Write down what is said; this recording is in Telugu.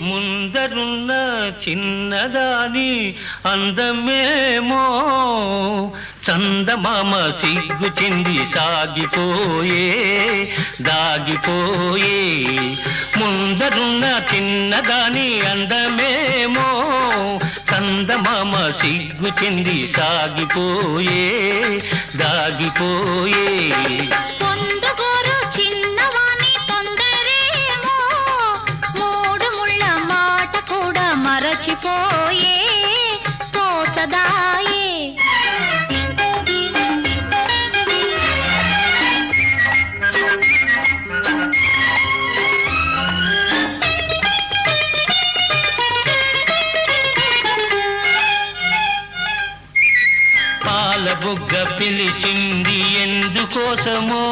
ముందరున్న చిన్నదాని అందమేమో చందమామ సిగ్గు చెంది సాగిపోయే దాగిపోయే. ముందరున్న చిన్నదాని అందమేమో చందమామ సిగ్గు చెంది సాగిపోయే దాగిపోయే. మరచిపోయే తోచదాయే. పాల బుగ్గ పిలిచింది ఎందుకోసమో